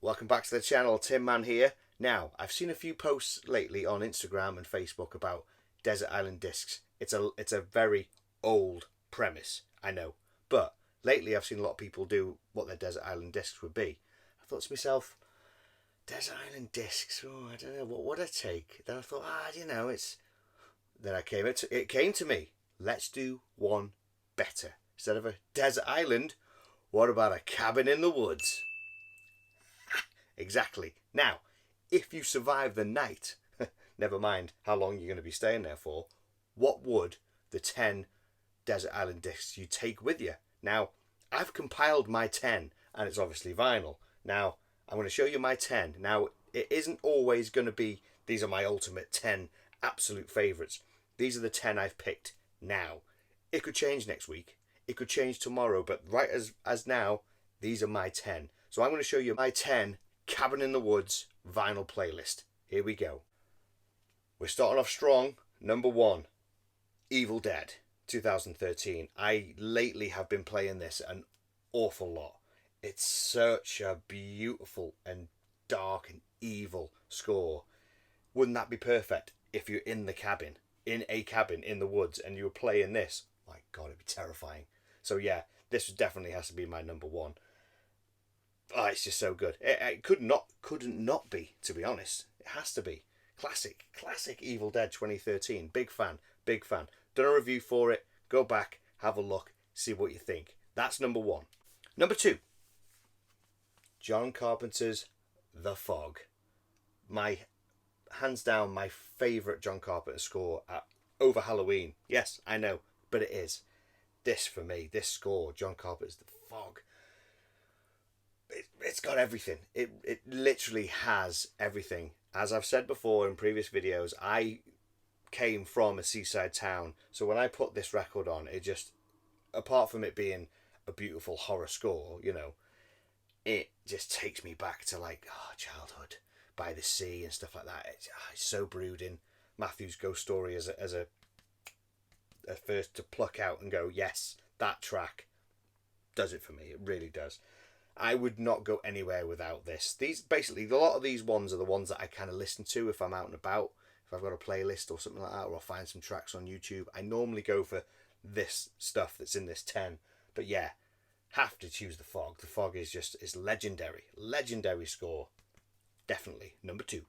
Welcome back to the channel, Tinman here. Now, I've seen a few posts lately on Instagram and Facebook about Desert Island Discs. It's a very old premise, I know. But lately I've seen a lot of people do what their Desert Island Discs would be. I thought to myself, Desert Island Discs, I don't know, what would I take? Then I thought, it's... Then it came to me, let's do one better. Instead of a desert island, what about a cabin in the woods? Exactly. Now, if you survive the night, never mind how long you're going to be staying there for, what would the 10 Desert Island Discs you take with you? Now, I've compiled my 10, and it's obviously vinyl. Now, I'm going to show you my 10. Now, it isn't always going to be, these are my ultimate 10 absolute favourites. These are the 10 I've picked now. It could change next week. It could change tomorrow, but right as now, these are my 10. So I'm going to show you my 10 Cabin in the Woods vinyl playlist. Here we go. We're starting off strong. Number 1, Evil Dead 2013. I lately have been playing this an awful lot. It's such a beautiful and dark and evil score. Wouldn't that be perfect if you're in a cabin in the woods and you were playing this? My God, it'd be terrifying. So yeah, this definitely has to be my number 1. Oh, it's just so good. It couldn't not be, to be honest. It has to be. Classic Evil Dead 2013. Big fan. Done a review for it. Go back, have a look, see what you think. That's number 1. Number 2, John Carpenter's The Fog. Hands down, my favourite John Carpenter score over Halloween. Yes, I know, but it is. This, for me, this score, John Carpenter's The Fog, it's got everything. It literally has everything. As I've said before in previous videos, I came from a seaside town, so when I put this record on, it just, apart from it being a beautiful horror score, it just takes me back to childhood by the sea and stuff like that. It's so brooding. Matthew's ghost story as a first to pluck out and go, yes, that track does it for me. It really does. I would not go anywhere without this. These basically, a lot of these ones are the ones that I kind of listen to if I'm out and about. If I've got a playlist or something like that, or I'll find some tracks on YouTube, I normally go for this stuff that's in this 10. But yeah, have to choose The Fog. The Fog is legendary. Legendary score. Definitely. Number 2.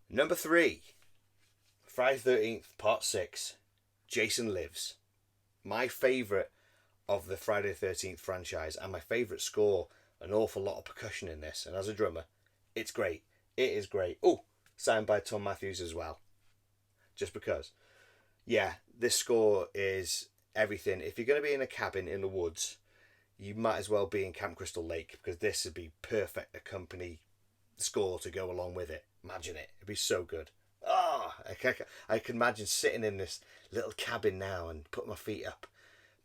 Number 3, Friday the 13th, Part 6, Jason Lives. My favourite of the Friday the 13th franchise, and my favourite score. An awful lot of percussion in this, and as a drummer, it's great. It is great. Oh, signed by Tom Matthews as well. Just because. Yeah, this score is everything. If you're going to be in a cabin in the woods, you might as well be in Camp Crystal Lake, because this would be perfect accompany score to go along with it. Imagine it. It'd be so good. I can imagine sitting in this little cabin now and putting my feet up,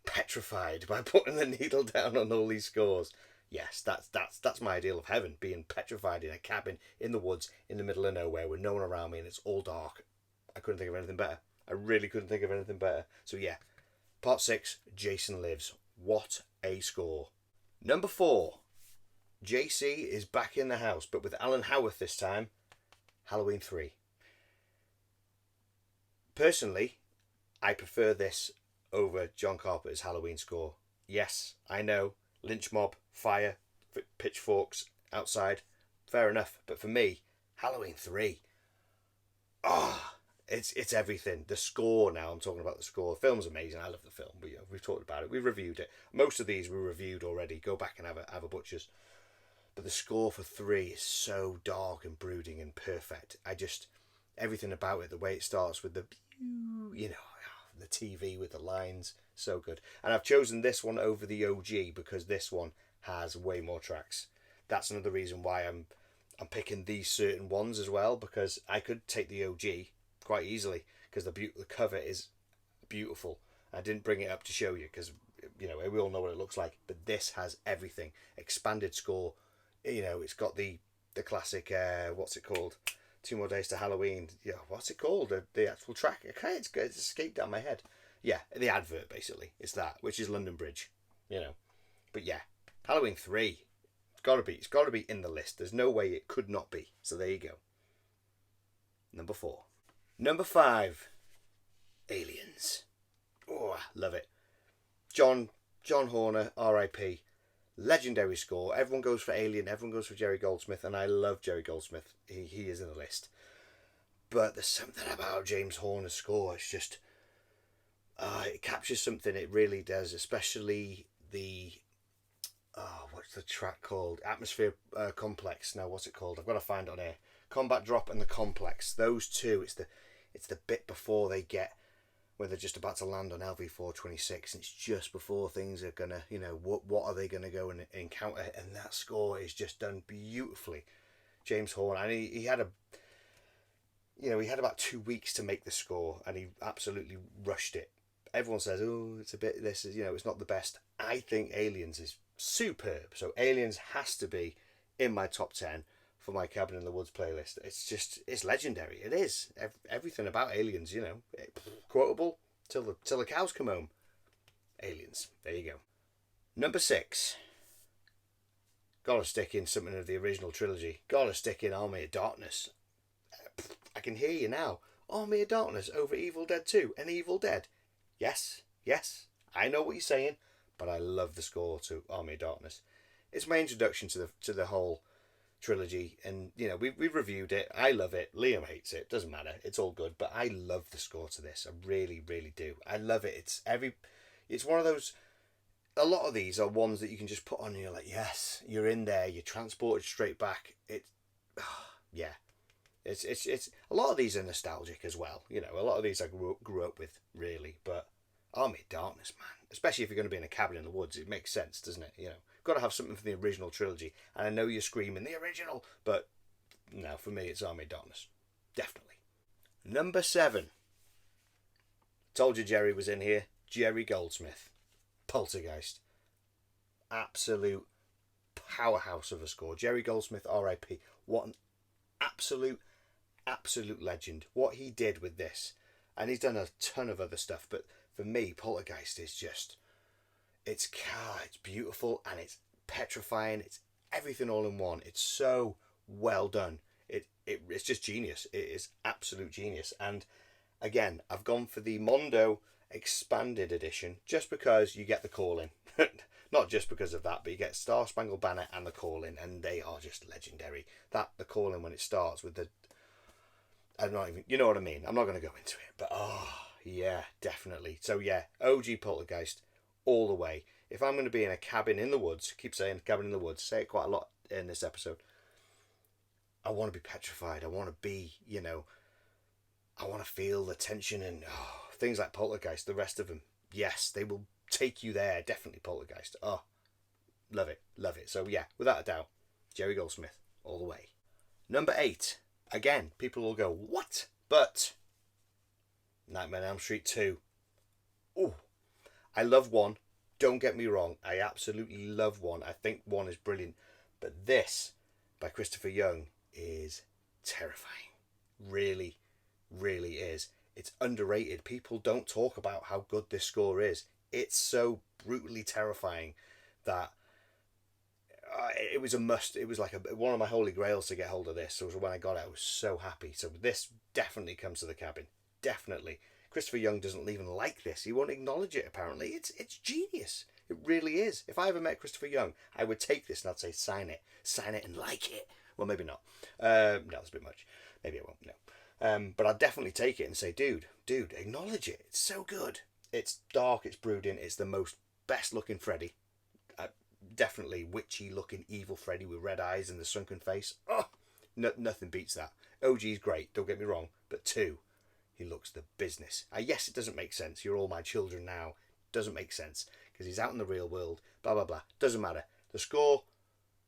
petrified by putting the needle down on all these scores. Yes, that's my ideal of heaven, being petrified in a cabin in the woods in the middle of nowhere with no one around me and it's all dark. I couldn't think of anything better. I really couldn't think of anything better. So yeah, Part 6, Jason Lives. What a score. Number 4, JC is back in the house, but with Alan Howarth this time. Halloween 3. Personally, I prefer this over John Carpenter's Halloween score. Yes, I know. Lynch mob, fire, pitchforks outside. Fair enough. But for me, Halloween 3. It's everything. The score now, I'm talking about the score. The film's amazing. I love the film. We've talked about it. We've reviewed it. Most of these we reviewed already. Go back and have a butcher's. But the score for 3 is so dark and brooding and perfect. Everything about it, the way it starts with the TV with the lines, so good. And I've chosen this one over the OG because this one has way more tracks. That's another reason why I'm picking these certain ones as well, because I could take the OG quite easily because the cover is beautiful. I didn't bring it up to show you because we all know what it looks like, but this has everything. Expanded score. It's got the classic what's it called? 2 More Days to Halloween. Yeah, what's it called? The actual track. Okay, it's escaped down my head. Yeah, the advert basically. It's that, which is London Bridge. But yeah, Halloween 3. It's got to be. It's got to be in the list. There's no way it could not be. So there you go. Number 4. Number 5. Aliens. Oh, I love it. John Horner, R.I.P. Legendary score. Everyone goes for Alien. Everyone goes for Jerry Goldsmith, and I love Jerry Goldsmith. He is in the list. But there's something about James Horner's score. It's just, it captures something. It really does. Especially the, what's the track called? Atmosphere Complex. Now, what's it called? I've got to find it on here. Combat Drop and the Complex. Those two. It's the bit before they get, where they're just about to land on LV-426, and it's just before things are gonna, what are they gonna go and encounter? And that score is just done beautifully. James Horner, and he had about 2 weeks to make the score, and he absolutely rushed it. Everyone says, oh, it's a bit, this is, it's not the best. I think Aliens is superb. So Aliens has to be in my top 10 for my Cabin in the Woods playlist. It's legendary. It is. Everything about Aliens, quotable till the cows come home. Aliens. There you go. Number 6. Gotta stick in something of the original trilogy. Gotta stick in Army of Darkness. I can hear you now. Army of Darkness over Evil Dead 2 and Evil Dead. Yes. I know what you're saying, but I love the score to Army of Darkness. It's my introduction to the whole trilogy, and we reviewed it. I love it. Liam hates it. Doesn't matter. It's all good. But I love the score to this. I really, really do. I love it. It's one of those. A lot of these are ones that you can just put on and you're like, yes, you're in there. You're transported straight back. Yeah. It's a lot of these are nostalgic as well. A lot of these I grew up with, really. But Army of Darkness, man. Especially if you're going to be in a cabin in the woods, it makes sense, doesn't it? Got to have something from the original trilogy. And I know you're screaming the original, but no, for me it's Army of Darkness. Definitely. Number 7. Told you Jerry was in here. Jerry Goldsmith. Poltergeist. Absolute powerhouse of a score. Jerry Goldsmith, R.I.P. What an absolute legend. What he did with this. And he's done a ton of other stuff, but for me, Poltergeist is just... It's beautiful, and it's petrifying. It's everything all in one. It's so well done. It's just genius. It is absolute genius. And again, I've gone for the Mondo expanded edition just because you get the call-in. Not just because of that, but you get Star Spangled Banner and the call-in, and they are just legendary. The call-in when it starts with the... I'm not even... You know what I mean? I'm not going to go into it, but yeah, definitely. So yeah, OG Poltergeist all the way. If I'm going to be in a cabin in the woods, keep saying cabin in the woods, say it quite a lot in this episode, I want to be petrified. I want to be, I want to feel the tension and things like Poltergeist, the rest of them. Yes, they will take you there. Definitely Poltergeist. Love it. So yeah, without a doubt, Jerry Goldsmith all the way. Number 8. Again, people will go, what? But Nightmare on Elm Street 2. Oh, I love 1. Don't get me wrong. I absolutely love 1. I think 1 is brilliant. But this, by Christopher Young, is terrifying. Really, really is. It's underrated. People don't talk about how good this score is. It's so brutally terrifying that it was a must. It was like one of my holy grails to get hold of this. So when I got it, I was so happy. So this definitely comes to the cabin. Definitely. Christopher Young doesn't even like this. He won't acknowledge it, apparently. It's genius. It really is. If I ever met Christopher Young, I would take this and I'd say, sign it. Sign it and like it. Well, maybe not. No, that's a bit much. Maybe I won't, no. But I'd definitely take it and say, dude, acknowledge it. It's so good. It's dark, it's brooding, it's the most best-looking Freddy. Definitely witchy-looking evil Freddy with red eyes and the sunken face. Nothing beats that. OG's great, don't get me wrong, but 2... he looks the business. Yes, it doesn't make sense. You're all my children now. Doesn't make sense because he's out in the real world. Blah, blah, blah. Doesn't matter. The score,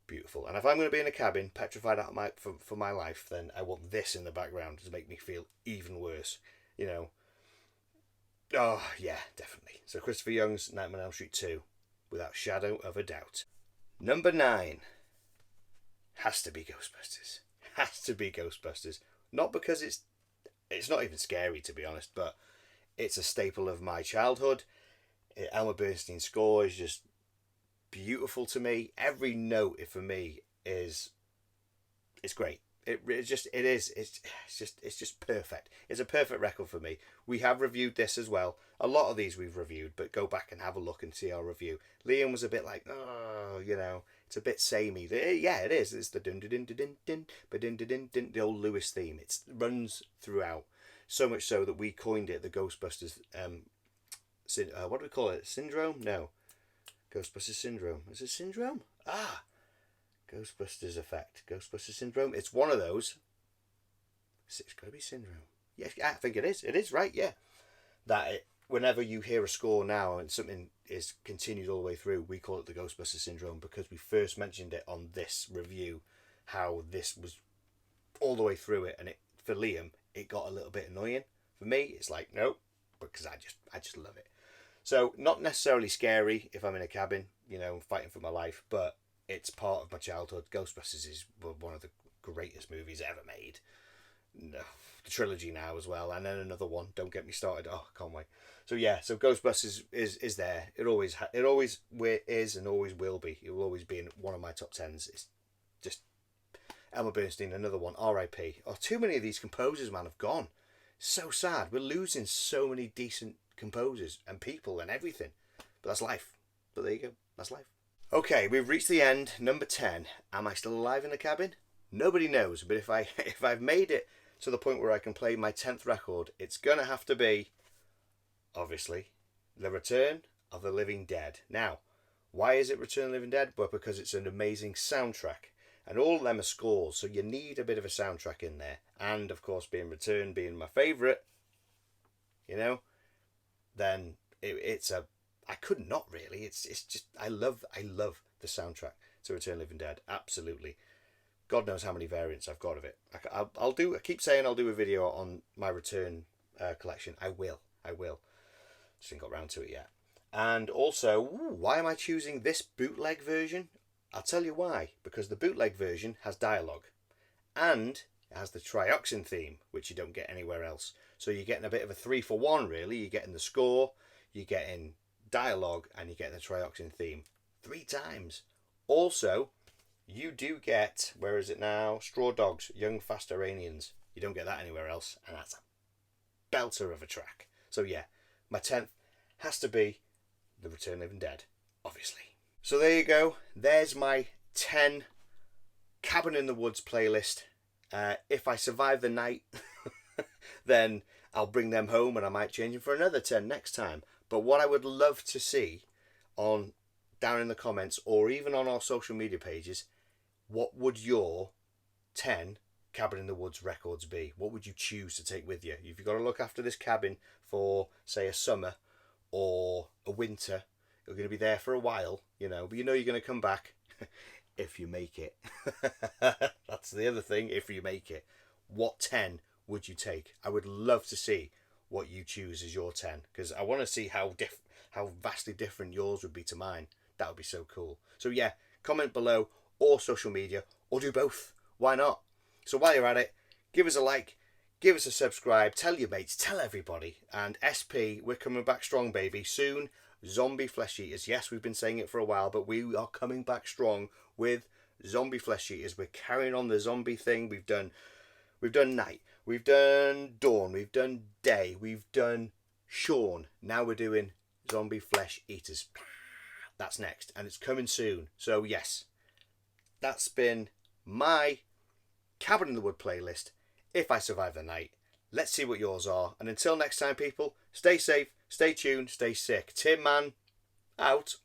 beautiful. And if I'm going to be in a cabin, petrified out for my life, then I want this in the background to make me feel even worse. Oh, yeah, definitely. So Christopher Young's Nightmare on Elm Street 2, without shadow of a doubt. Number 9 has to be Ghostbusters. Has to be Ghostbusters. Not because it's not even scary, to be honest, but it's a staple of my childhood. Elmer Bernstein's score is just beautiful to me. Every note for me is great. It's just perfect. It's a perfect record for me. We have reviewed this as well. A lot of these we've reviewed, but go back and have a look and see our review. Liam was a bit like, oh, you know, it's a bit samey. Yeah, it is. It's the dun dun dun dun dun dun dun dun dun, the old Lewis theme. It runs throughout, so much so that we coined it the Ghostbusters. What do we call it? Syndrome? No, Ghostbusters syndrome. Is it syndrome? Ghostbusters effect. Ghostbusters syndrome. It's one of those. It's got to be syndrome. Yeah, I think it is. It is, right? Yeah. Whenever you hear a score now and something is continued all the way through, we call it the Ghostbusters syndrome because we first mentioned it on this review, how this was all the way through it, and for Liam, it got a little bit annoying. For me, it's like, no, because I just love it. So, not necessarily scary if I'm in a cabin, you know, fighting for my life, but it's part of my childhood. Ghostbusters is one of the greatest movies ever made. No, the trilogy now as well, and then another one. Don't get me started. Oh, I can't wait. So yeah, so Ghostbusters is there. It always is and always will be. It will always be in one of my top 10s. It's just Elmer Bernstein, another one. R.I.P. Oh, too many of these composers, man, have gone. So sad. We're losing so many decent composers and people and everything. But that's life. But there you go. That's life. Okay, we've reached the end. Number 10. Am I still alive in the cabin? Nobody knows. But if I've made it to the point where I can play my 10th record, it's gonna have to be, obviously, The Return of the Living Dead. Now, why is it Return of the Living Dead? Well, because it's an amazing soundtrack. And all of them are scores, so you need a bit of a soundtrack in there. And, of course, being Return being my favourite, you know, then it's a... I could not really. It's just... I love the soundtrack to Return of the Living Dead. Absolutely. God knows how many variants I've got of it. I keep saying I'll do a video on my Return collection. I will. Just ain't got round to it yet. And also, why am I choosing this bootleg version? I'll tell you why. Because the bootleg version has dialogue. And it has the trioxin theme, which you don't get anywhere else. So you're getting a bit of a 3-for-1, really. You're getting the score, you're getting dialogue, and you're getting the trioxin theme 3 times. Also, you do get, where is it now? Straw Dogs, Young Fast Iranians. You don't get that anywhere else, and that's a belter of a track. So yeah, my 10th has to be The Return of the Living Dead, obviously. So there you go. There's my 10 Cabin in the Woods playlist. If I survive the night, then I'll bring them home and I might change them for another 10 next time. But what I would love to see down in the comments or even on our social media pages, what would your 10 Cabin in the Woods records be? What would you choose to take with you? If you've got to look after this cabin for, say, a summer or a winter, you're going to be there for a while, you know, but you know you're going to come back if you make it. That's the other thing, if you make it. What 10 would you take? I would love to see what you choose as your 10, because I want to see how vastly different yours would be to mine. That would be so cool. So yeah, comment below or social media, or do both. Why not? So while you're at it, give us a like, give us a subscribe, tell your mates, tell everybody. And SP, we're coming back strong, baby. Soon, zombie flesh eaters. Yes, we've been saying it for a while, but we are coming back strong with zombie flesh eaters. We're carrying on the zombie thing. We've done night, we've done dawn, we've done day, we've done Shaun. Now we're doing zombie flesh eaters. That's next, and it's coming soon. So yes, that's been my Cabin in the Wood playlist. If I survive the night, let's see what yours are. And until next time, people, stay safe, stay tuned, stay sick. Tinman, out.